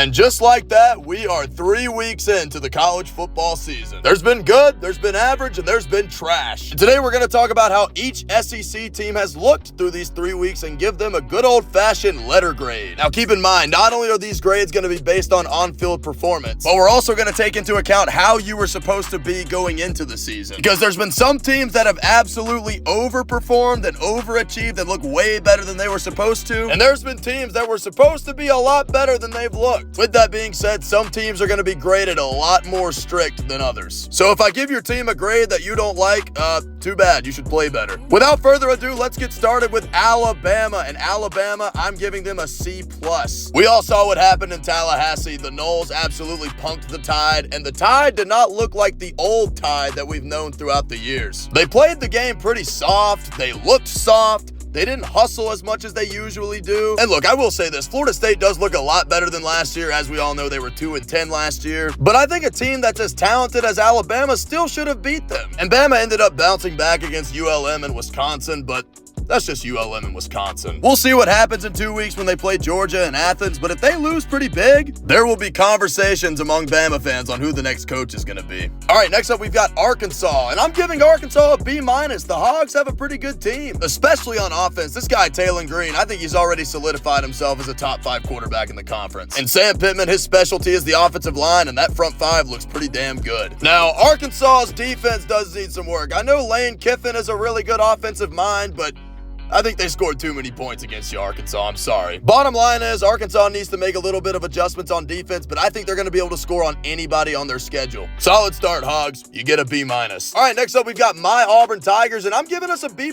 And just like that, we are 3 weeks into the college football season. There's been good, there's been average, and there's been trash. And today we're going to talk about how each SEC team has looked through these 3 weeks and give them a good old-fashioned letter grade. Now keep in mind, not only are these grades going to be based on-field performance, but we're also going to take into account how you were supposed to be going into the season. Because there's been some teams that have absolutely overperformed and overachieved and look way better than they were supposed to. And there's been teams that were supposed to be a lot better than they've looked. With that being said, some teams are going to be graded a lot more strict than others. So if I give your team a grade that you don't like, too bad. You should play better. Without further ado, let's get started with Alabama. And Alabama, I'm giving them a C+. We all saw what happened in Tallahassee. The Noles absolutely punked the Tide, and the Tide did not look like the old Tide that we've known throughout the years. They played the game pretty soft. They looked soft. They didn't hustle as much as they usually do. And look, I will say this, Florida State does look a lot better than last year. As we all know, they were 2-10 last year. But I think a team that's as talented as Alabama still should have beat them. And Bama ended up bouncing back against ULM and Wisconsin, but that's just ULM and Wisconsin. We'll see what happens in 2 weeks when they play Georgia and Athens, but if they lose pretty big, there will be conversations among Bama fans on who the next coach is going to be. All right, next up we've got Arkansas, and I'm giving Arkansas a B-. The Hogs have a pretty good team, especially on offense. This guy, Taylon Green, I think he's already solidified himself as a top 5 quarterback in the conference. And Sam Pittman, his specialty is the offensive line, and that front 5 looks pretty damn good. Now, Arkansas's defense does need some work. I know Lane Kiffin is a really good offensive mind, but I think they scored too many points against you, Arkansas. I'm sorry. Bottom line is, Arkansas needs to make a little bit of adjustments on defense, but I think they're going to be able to score on anybody on their schedule. Solid start, Hogs. You get a B-. All right, next up, we've got my Auburn Tigers, and I'm giving us a B+.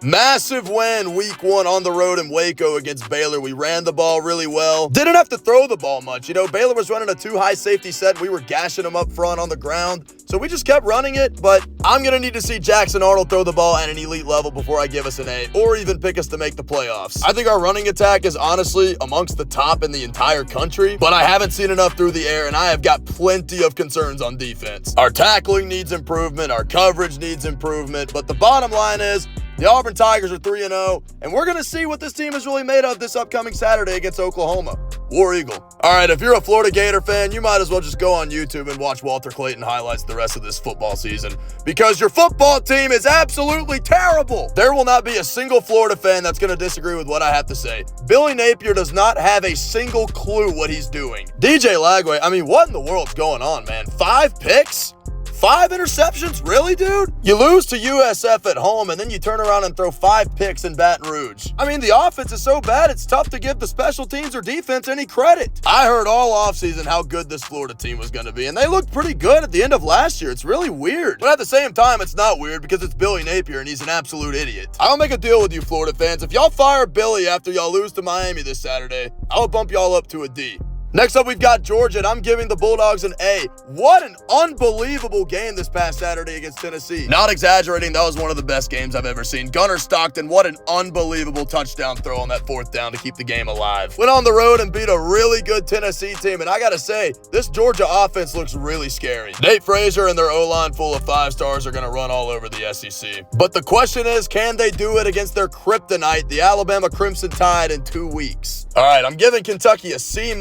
Massive win week 1 on the road in Waco against Baylor. We ran the ball really well. Didn't have to throw the ball much. You know, Baylor was running a 2-high safety set. We were gashing them up front on the ground. So we just kept running it, but I'm going to need to see Jackson Arnold throw the ball at an elite level before I give us an A, or even pick us to make the playoffs. I think our running attack is honestly amongst the top in the entire country, but I haven't seen enough through the air, and I have got plenty of concerns on defense. Our tackling needs improvement, our coverage needs improvement, but the bottom line is, the Auburn Tigers are 3-0, and we're going to see what this team is really made of this upcoming Saturday against Oklahoma. War Eagle. All right, if you're a Florida Gator fan, you might as well just go on YouTube and watch Walter Clayton highlights the rest of this football season, because your football team is absolutely terrible. There will not be a single Florida fan that's going to disagree with what I have to say. Billy Napier does not have a single clue what he's doing. DJ Lagway, I mean, what in the world's going on, man? 5 picks? 5 interceptions? Really, dude? You lose to USF at home, and then you turn around and throw 5 picks in Baton Rouge. I mean, the offense is so bad, it's tough to give the special teams or defense any credit. I heard all offseason how good this Florida team was going to be, and they looked pretty good at the end of last year. It's really weird. But at the same time, it's not weird because it's Billy Napier, and he's an absolute idiot. I'll make a deal with you, Florida fans. If y'all fire Billy after y'all lose to Miami this Saturday, I'll bump y'all up to a D. Next up, we've got Georgia, and I'm giving the Bulldogs an A. What an unbelievable game this past Saturday against Tennessee. Not exaggerating, that was one of the best games I've ever seen. Gunnar Stockton, what an unbelievable touchdown throw on that 4th down to keep the game alive. Went on the road and beat a really good Tennessee team, and I gotta say, this Georgia offense looks really scary. Nate Frazier and their O-line full of 5-stars are gonna run all over the SEC. But the question is, can they do it against their kryptonite, the Alabama Crimson Tide, in 2 weeks? All right, I'm giving Kentucky a C-.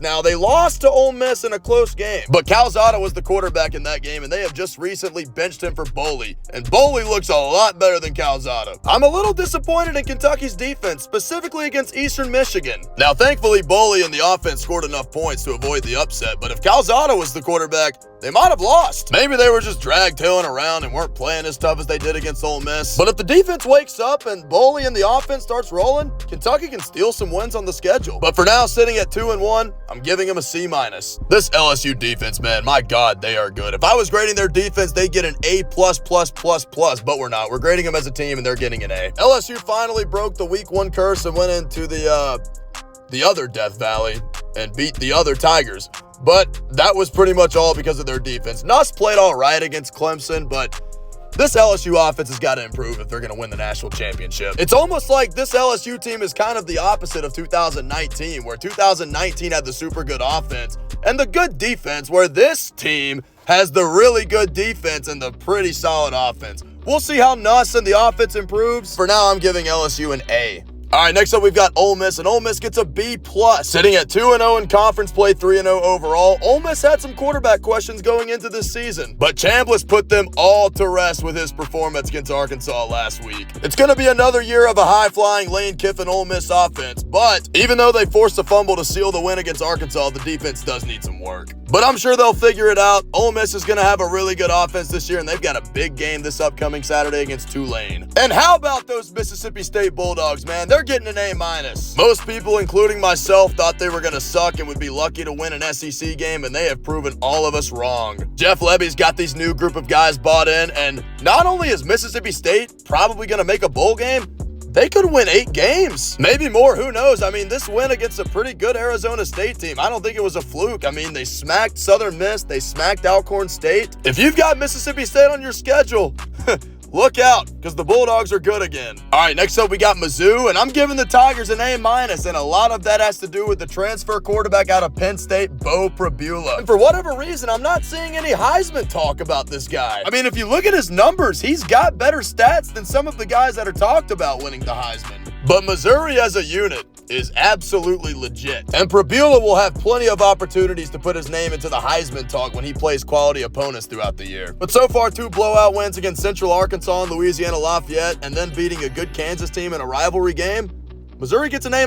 Now, they lost to Ole Miss in a close game, but Calzada was the quarterback in that game, and they have just recently benched him for Boley, and Boley looks a lot better than Calzada. I'm a little disappointed in Kentucky's defense, specifically against Eastern Michigan. Now, thankfully, Boley and the offense scored enough points to avoid the upset, but if Calzada was the quarterback, they might have lost. Maybe they were just drag-tailing around and weren't playing as tough as they did against Ole Miss. But if the defense wakes up and Boley and the offense starts rolling, Kentucky can steal some wins on the schedule. But for now, sitting at 2-1, I'm giving them a C-. This LSU defense, man, my God, they are good. If I was grading their defense, they'd get an A++++, but we're not. We're grading them as a team, and they're getting an A. LSU finally broke the week 1 curse and went into the other Death Valley and beat the other Tigers. But that was pretty much all because of their defense. Nuss played all right against Clemson, but this LSU offense has got to improve if they're going to win the national championship. It's almost like this LSU team is kind of the opposite of 2019, where 2019 had the super good offense and the good defense, where this team has the really good defense and the pretty solid offense. We'll see how Nuss and the offense improves. For now, I'm giving LSU an A. All right, next up we've got Ole Miss, and Ole Miss gets a B+, sitting at 2-0 in conference play, 3-0 overall. Ole Miss had some quarterback questions going into this season, but Chambliss put them all to rest with his performance against Arkansas last week. It's going to be another year of a high-flying Lane Kiffin Ole Miss offense, but even though they forced a fumble to seal the win against Arkansas, the defense does need some work. But I'm sure they'll figure it out. Ole Miss is going to have a really good offense this year, and they've got a big game this upcoming Saturday against Tulane. And how about those Mississippi State Bulldogs, man? They're getting an A-. Most people, including myself, thought they were going to suck and would be lucky to win an SEC game, and they have proven all of us wrong. Jeff Lebby's got these new group of guys bought in, and not only is Mississippi State probably going to make a bowl game, they could win 8 games. Maybe more, who knows? I mean, this win against a pretty good Arizona State team, I don't think it was a fluke. I mean, they smacked Southern Miss, they smacked Alcorn State. If you've got Mississippi State on your schedule, look out, because the Bulldogs are good again. All right, next up we got Mizzou, and I'm giving the Tigers an A-, and a lot of that has to do with the transfer quarterback out of Penn State, Bo Pribula. And for whatever reason, I'm not seeing any Heisman talk about this guy. I mean, if you look at his numbers, he's got better stats than some of the guys that are talked about winning the Heisman. But Missouri as a unit is absolutely legit. And Pribula will have plenty of opportunities to put his name into the Heisman talk when he plays quality opponents throughout the year. But so far, 2 blowout wins against Central Arkansas and Louisiana Lafayette, and then beating a good Kansas team in a rivalry game, Missouri gets an A-.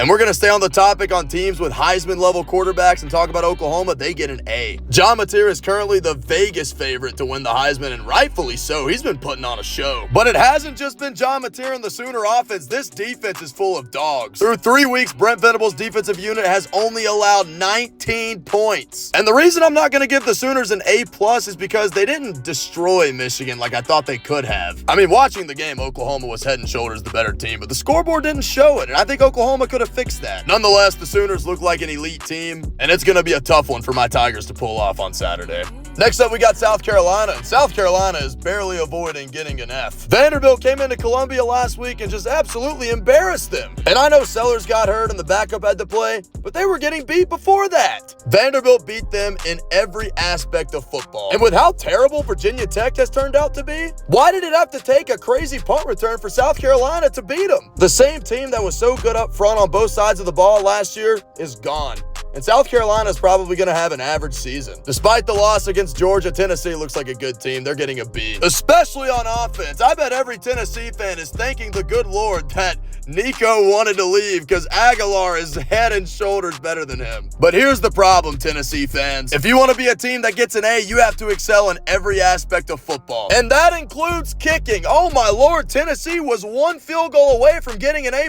And we're going to stay on the topic on teams with Heisman-level quarterbacks and talk about Oklahoma. They get an A. John Mateer is currently the Vegas favorite to win the Heisman, and rightfully so. He's been putting on a show. But it hasn't just been John Mateer and the Sooner offense. This defense is full of dogs. Through 3 weeks, Brent Venables' defensive unit has only allowed 19 points. And the reason I'm not going to give the Sooners an A+ is because they didn't destroy Michigan like I thought they could have. I mean, watching the game, Oklahoma was head and shoulders the better team, but the scoreboard didn't show it, and I think Oklahoma could have fixed that. Nonetheless, the Sooners look like an elite team, and it's going to be a tough one for my Tigers to pull off on Saturday. Next up, we got South Carolina, and South Carolina is barely avoiding getting an F. Vanderbilt came into Columbia last week and just absolutely embarrassed them. And I know Sellers got hurt and the backup had to play, but they were getting beat before that. Vanderbilt beat them in every aspect of football. And with how terrible Virginia Tech has turned out to be, why did it have to take a crazy punt return for South Carolina to beat them? The same team that was so good up front on both sides of the ball last year is gone. And South Carolina is probably going to have an average season. Despite the loss against Georgia, Tennessee looks like a good team. They're getting a B. Especially on offense. I bet every Tennessee fan is thanking the good Lord that Nico wanted to leave because Aguilar is head and shoulders better than him. But here's the problem, Tennessee fans. If you want to be a team that gets an A, you have to excel in every aspect of football. And that includes kicking. Oh my Lord, Tennessee was 1 field goal away from getting an A+.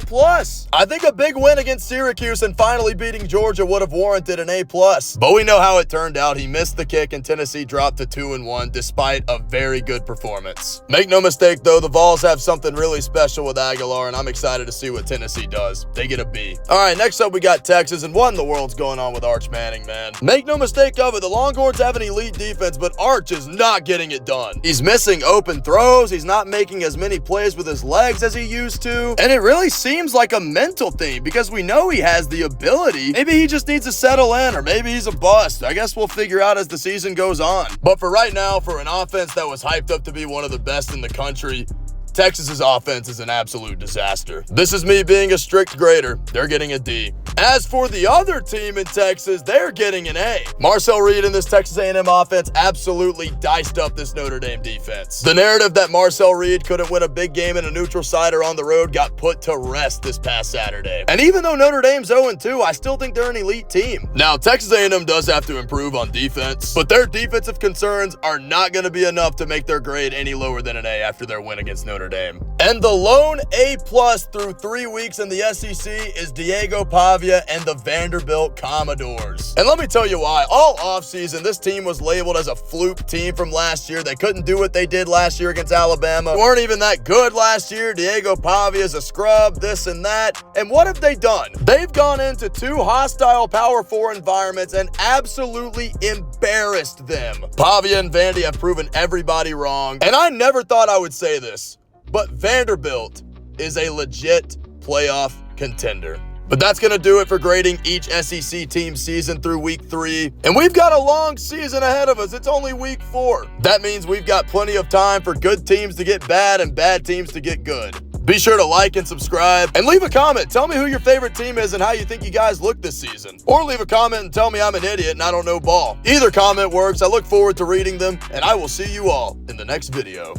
I think a big win against Syracuse and finally beating Georgia would have warranted an A+. But we know how it turned out. He missed the kick and Tennessee dropped to 2-1 despite a very good performance. Make no mistake though, the Vols have something really special with Aguilar, and I'm excited to see what Tennessee does. They get a B. All right, next up we got Texas, and what in the world's going on with Arch Manning, man? Make no mistake of it, the Longhorns have an elite defense, but Arch is not getting it done. He's missing open throws, he's not making as many plays with his legs as he used to, and it really seems like a mental thing because we know he has the ability. Maybe he just needs to settle in, or maybe he's a bust. I guess we'll figure out as the season goes on. But for right now, for an offense that was hyped up to be one of the best in the country, Texas's offense is an absolute disaster. This is me being a strict grader. They're getting a D. As for the other team in Texas, they're getting an A. Marcel Reed and this Texas A&M offense absolutely diced up this Notre Dame defense. The narrative that Marcel Reed couldn't win a big game in a neutral site or on the road got put to rest this past Saturday. And even though Notre Dame's 0-2, I still think they're an elite team. Now, Texas A&M does have to improve on defense, but their defensive concerns are not going to be enough to make their grade any lower than an A after their win against Notre Dame. And the lone A+ through 3 weeks in the SEC is Diego Pavia and the Vanderbilt Commodores. And let me tell you why. All offseason, this team was labeled as a fluke team from last year. They couldn't do what they did last year against Alabama. They weren't even that good last year. Diego Pavia is a scrub, this and that. And what have they done? They've gone into 2 hostile Power 4 environments and absolutely embarrassed them. Pavia and Vandy have proven everybody wrong. And I never thought I would say this, but Vanderbilt is a legit playoff contender. But that's going to do it for grading each SEC team season through week 3. And we've got a long season ahead of us. It's only week 4. That means we've got plenty of time for good teams to get bad and bad teams to get good. Be sure to like and subscribe, and leave a comment. Tell me who your favorite team is and how you think you guys look this season. Or leave a comment and tell me I'm an idiot and I don't know ball. Either comment works. I look forward to reading them, and I will see you all in the next video.